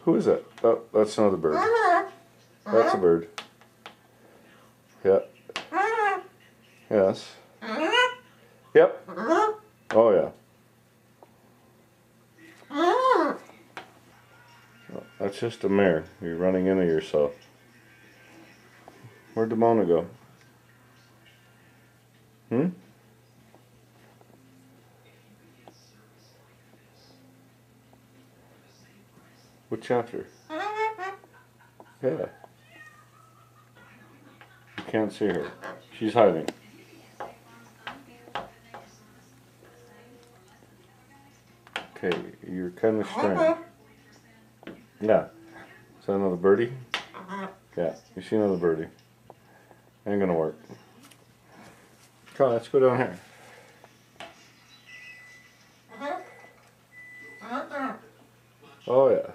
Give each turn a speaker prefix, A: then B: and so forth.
A: Who is that? Oh, that's another bird. That's a bird. Yeah. Yes. Yep. Oh yeah. Oh, that's just a mare. You're running into yourself. Where'd Demona go? Hmm? What chapter? Yeah. You can't see her. She's hiding. Okay, you're kind of strange. Yeah. Is that another birdie? Yeah. You see another birdie. Ain't gonna work. Come on, let's go down here. Oh yeah.